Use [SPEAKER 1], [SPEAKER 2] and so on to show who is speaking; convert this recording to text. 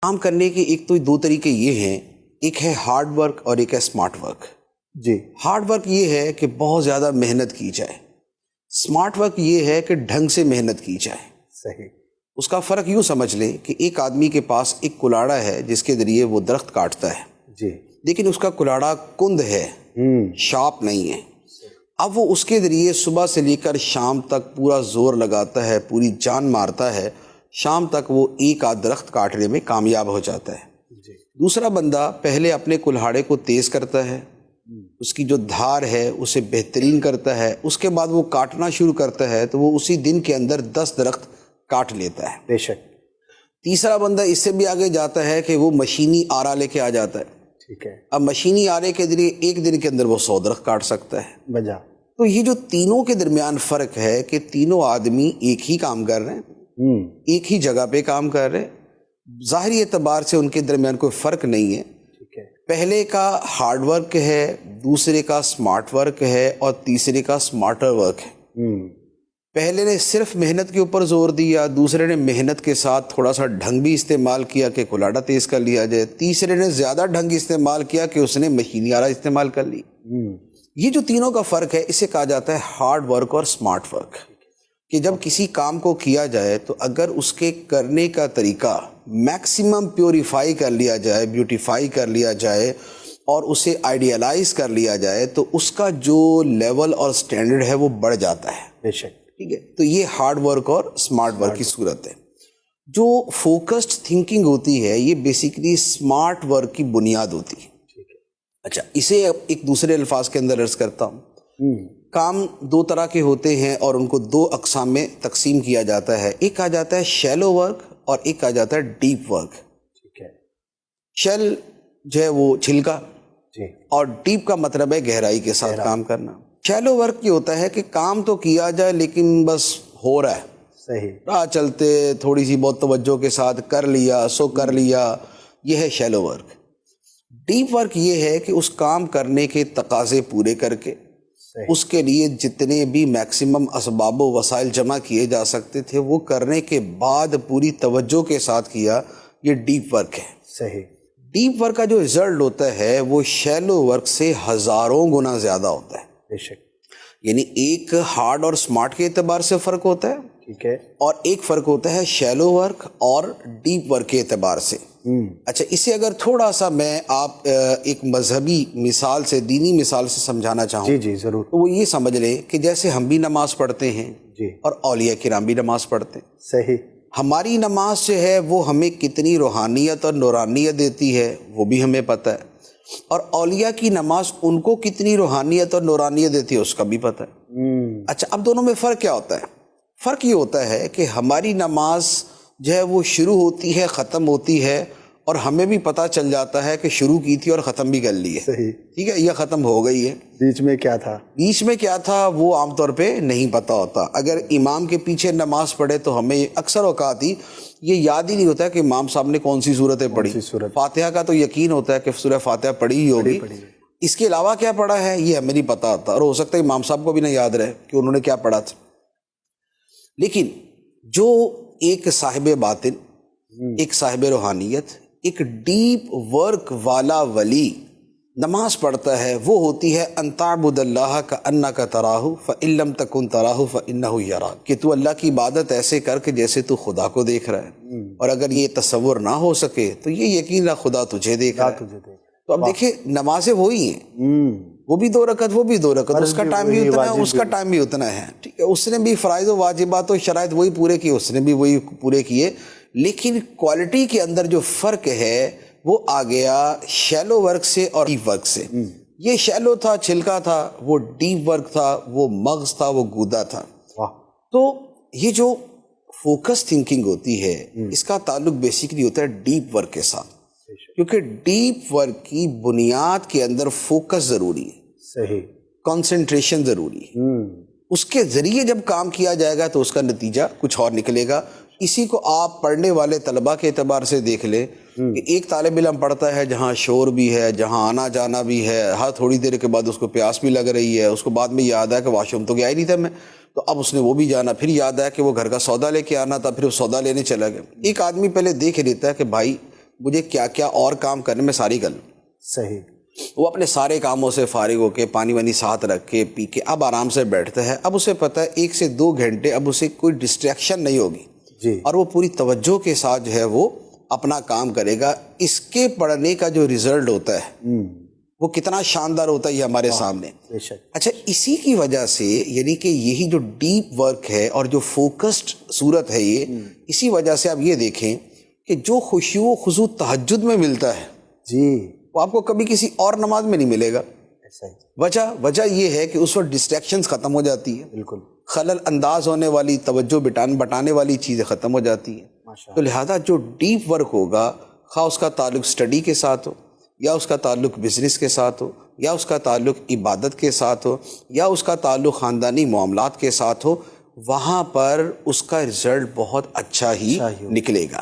[SPEAKER 1] کام کرنے کے ایک تو دو طریقے یہ ہیں، ایک ہے ہارڈ ورک اور ایک ہے اسمارٹ ورک۔
[SPEAKER 2] جی،
[SPEAKER 1] ہارڈ ورک یہ ہے کہ بہت زیادہ محنت کی جائے، اسمارٹ ورک یہ ہے کہ ڈھنگ سے محنت کی جائے۔
[SPEAKER 2] صحیح۔
[SPEAKER 1] اس کا فرق یوں سمجھ لیں کہ ایک آدمی کے پاس ایک کلاڑا ہے جس کے ذریعے وہ درخت کاٹتا ہے،
[SPEAKER 2] جی،
[SPEAKER 1] لیکن اس کا کلاڑا کند ہے، شارپ نہیں ہے۔ اب وہ اس کے ذریعے صبح سے لے کر شام تک پورا زور لگاتا ہے، پوری جان مارتا ہے، شام تک وہ ایک آدھ درخت کاٹنے میں کامیاب ہو جاتا ہے۔
[SPEAKER 2] جی،
[SPEAKER 1] دوسرا بندہ پہلے اپنے کلہاڑے کو تیز کرتا ہے، اس کی جو دھار ہے اسے بہترین کرتا ہے، اس کے بعد وہ کاٹنا شروع کرتا ہے تو وہ اسی دن کے اندر 10 درخت کاٹ لیتا ہے۔
[SPEAKER 2] بے شک۔
[SPEAKER 1] تیسرا بندہ اس سے بھی آگے جاتا ہے کہ وہ مشینی آرا لے کے آ جاتا ہے۔
[SPEAKER 2] ٹھیک ہے۔
[SPEAKER 1] اب مشینی آرے کے ذریعے ایک دن کے اندر وہ 100 درخت کاٹ سکتا ہے۔
[SPEAKER 2] بجا۔
[SPEAKER 1] تو یہ جو تینوں کے درمیان فرق ہے کہ تینوں آدمی ایک ہی کام کر رہے ہیں، ایک ہی جگہ پہ کام کر رہے ہیں، ظاہری اعتبار سے ان کے درمیان کوئی فرق نہیں ہے۔
[SPEAKER 2] ٹھیک ہے۔
[SPEAKER 1] پہلے کا ہارڈ ورک ہے، دوسرے کا اسمارٹ ورک ہے، اور تیسرے کا اسمارٹر ورک ہے۔ پہلے نے صرف محنت کے اوپر زور دیا، دوسرے نے محنت کے ساتھ تھوڑا سا ڈھنگ بھی استعمال کیا کہ کلاڑا تیز کر لیا جائے، تیسرے نے زیادہ ڈھنگ استعمال کیا کہ اس نے مشینی آرا استعمال کر لی۔ یہ جو تینوں کا فرق ہے اسے کہا جاتا ہے ہارڈ ورک اور اسمارٹ ورک، کہ جب کسی کام کو کیا جائے تو اگر اس کے کرنے کا طریقہ میکسیمم پیوریفائی کر لیا جائے، بیوٹیفائی کر لیا جائے اور اسے آئیڈیالائز کر لیا جائے تو اس کا جو لیول اور سٹینڈرڈ ہے وہ بڑھ جاتا ہے۔
[SPEAKER 2] بے شک۔
[SPEAKER 1] ٹھیک ہے، تو یہ ہارڈ ورک اور اسمارٹ ورک کی صورت ہے۔ جو فوکسڈ تھنکنگ ہوتی ہے یہ بیسیکلی اسمارٹ ورک کی بنیاد ہوتی ہے۔ اچھا، اسے ایک دوسرے الفاظ کے اندر عرض کرتا ہوں۔ کام دو طرح کے ہوتے ہیں اور ان کو دو اقسام میں تقسیم کیا جاتا ہے، ایک کہا جاتا ہے شیلو ورک اور ایک کہا جاتا ہے ڈیپ ورک۔
[SPEAKER 2] ٹھیک ہے۔
[SPEAKER 1] شیل جو ہے وہ چھلکا،
[SPEAKER 2] جی،
[SPEAKER 1] اور ڈیپ کا مطلب ہے گہرائی کے ساتھ کام کرنا۔ شیلو ورک یہ ہوتا ہے کہ کام تو کیا جائے لیکن بس ہو رہا ہے،
[SPEAKER 2] صحیح،
[SPEAKER 1] راہ چلتے تھوڑی سی بہت توجہ کے ساتھ کر لیا سو کر لیا، یہ ہے شیلو ورک۔ ڈیپ ورک یہ ہے کہ اس کام کرنے کے تقاضے پورے کر کے اس کے لیے جتنے بھی میکسیمم اسباب و وسائل جمع کیے جا سکتے تھے وہ کرنے کے بعد پوری توجہ کے ساتھ کیا، یہ ڈیپ ورک ہے۔
[SPEAKER 2] صحیح۔
[SPEAKER 1] ڈیپ ورک کا جو رزلٹ ہوتا ہے وہ شیلو ورک سے ہزاروں گنا زیادہ ہوتا ہے۔
[SPEAKER 2] بے شک۔
[SPEAKER 1] یعنی ایک ہارڈ اور اسمارٹ کے اعتبار سے فرق ہوتا ہے،
[SPEAKER 2] ٹھیک ہے،
[SPEAKER 1] اور ایک فرق ہوتا ہے شیلو ورک اور ڈیپ ورک کے اعتبار سے۔ اچھا، اسے اگر تھوڑا سا میں آپ ایک مذہبی مثال سے، دینی مثال سے سمجھانا چاہوں
[SPEAKER 2] جی جی ضرور،
[SPEAKER 1] تو وہ یہ سمجھ لیں کہ جیسے ہم بھی نماز پڑھتے ہیں
[SPEAKER 2] جی،
[SPEAKER 1] اور اولیاء کرام بھی نماز پڑھتے ہیں۔
[SPEAKER 2] صحیح،
[SPEAKER 1] ہماری نماز جو ہے وہ ہمیں کتنی روحانیت اور نورانیت دیتی ہے وہ بھی ہمیں پتہ ہے، اور اولیاء کی نماز ان کو کتنی روحانیت اور نورانیت دیتی ہے اس کا بھی پتہ ہے۔ اچھا، اب دونوں میں فرق کیا ہوتا ہے؟ فرق یہ ہوتا ہے کہ ہماری نماز جو ہے وہ شروع ہوتی ہے، ختم ہوتی ہے، اور ہمیں بھی پتہ چل جاتا ہے کہ شروع کی تھی اور ختم بھی کر لی ہے۔
[SPEAKER 2] صحیح،
[SPEAKER 1] ٹھیک ہے، یہ ختم ہو گئی ہے۔
[SPEAKER 2] بیچ میں کیا تھا؟
[SPEAKER 1] بیچ میں کیا تھا وہ عام طور پہ نہیں پتہ ہوتا۔ اگر امام کے پیچھے نماز پڑھے تو ہمیں اکثر اوقات ہی یہ یاد ہی نہیں ہوتا ہے کہ امام صاحب نے کون سی صورتیں پڑھی۔ فاتحہ کا تو یقین ہوتا ہے کہ سورہ فاتحہ پڑھی ہی ہوگی، اس کے علاوہ کیا پڑھا ہے یہ ہمیں نہیں پتہ ہوتا، اور ہو سکتا ہے امام صاحب کو بھی نہ یاد رہے کہ انہوں نے کیا پڑھا تھا۔ لیکن جو ایک صاحب باطن، ایک صاحب روحانیت، ایک ڈیپ ورک والا ولی نماز پڑھتا ہے وہ ہوتی ہے ان تعبد اللہ کأنک تراہ فإن لم تکن تراہ فإنہ یراک، کہ تو اللہ کی عبادت ایسے کر کے جیسے تو خدا کو دیکھ رہا ہے، اور اگر یہ تصور نہ ہو سکے تو یہ یقین رکھ خدا تجھے دیکھ رہا ہے۔ تو اب دیکھیں نمازیں وہی ہیں، وہ بھی 2 رکعت وہ بھی 2 رکعت، اس کا ٹائم بھی اتنا ہے، اس کا ٹائم بھی اتنا ہے۔ ٹھیک ہے، اس نے بھی فرائض و واجبات و شرائط وہی پورے کیے، اس نے بھی وہی پورے کیے، لیکن کوالٹی کے اندر جو فرق ہے وہ آ گیا شیلو ورک سے اور ڈیپ ورک سے۔ یہ شیلو تھا، چھلکا تھا، وہ ڈیپ ورک تھا، وہ مغز تھا، وہ گودا تھا۔ تو یہ جو فوکس تھنکنگ ہوتی ہے اس کا تعلق بیسیکلی ہوتا ہے ڈیپ ورک کے ساتھ، کیونکہ ڈیپ ورک کی بنیاد کے اندر فوکس ضروری ہے،
[SPEAKER 2] صحیح،
[SPEAKER 1] کنسنٹریشن ضروری ہے۔ اس کے ذریعے جب کام کیا جائے گا تو اس کا نتیجہ کچھ اور نکلے گا۔ اسی کو آپ پڑھنے والے طلباء کے اعتبار سے دیکھ لیں کہ ایک طالب علم پڑھتا ہے جہاں شور بھی ہے، جہاں آنا جانا بھی ہے، ہر تھوڑی دیر کے بعد اس کو پیاس بھی لگ رہی ہے، اس کو بعد میں یاد ہے کہ واش روم تو گیا ہی نہیں تھا میں، تو اب اس نے وہ بھی جانا، پھر یاد ہے کہ وہ گھر کا سودا لے کے آنا تھا، پھر وہ سودا لینے چلا گیا۔ ایک آدمی پہلے دیکھ لیتا ہے کہ بھائی مجھے کیا کیا اور کام کرنے میں ساری کر لوں.
[SPEAKER 2] صحیح.
[SPEAKER 1] وہ اپنے سارے کاموں سے فارغ ہو کے پانی وانی ساتھ رکھ کے پی کے اب آرام سے بیٹھتا ہے. اب اسے پتہ ہے 1 سے 2 گھنٹے اب اسے کوئی ڈسٹریکشن نہیں ہوگی
[SPEAKER 2] جی.
[SPEAKER 1] اور وہ پوری توجہ کے ساتھ جو ہے وہ اپنا کام کرے گا. اس کے پڑھنے کا جو ریزلٹ ہوتا ہے وہ کتنا شاندار ہوتا ہے یہ ہمارے سامنے. اچھا اسی کی وجہ سے یعنی کہ یہی جو ڈیپ ورک ہے اور جو فوکسڈ صورت ہے یہ اسی وجہ سے آپ یہ دیکھیں کہ جو خشوع و خضوع تہجد میں ملتا ہے
[SPEAKER 2] جی
[SPEAKER 1] وہ آپ کو کبھی کسی اور نماز میں نہیں ملے گا. وجہ یہ ہے کہ اس وقت ڈسٹریکشنز ختم ہو جاتی ہے,
[SPEAKER 2] بالکل
[SPEAKER 1] خلل انداز ہونے والی توجہ بٹانے والی چیزیں ختم ہو جاتی ہیں. تو لہذا جو ڈیپ ورک ہوگا خواہ اس کا تعلق اسٹڈی کے ساتھ ہو یا اس کا تعلق بزنس کے ساتھ ہو یا اس کا تعلق عبادت کے ساتھ ہو یا اس کا تعلق خاندانی معاملات کے ساتھ ہو, وہاں پر اس کا رزلٹ بہت اچھا ہی نکلے گا.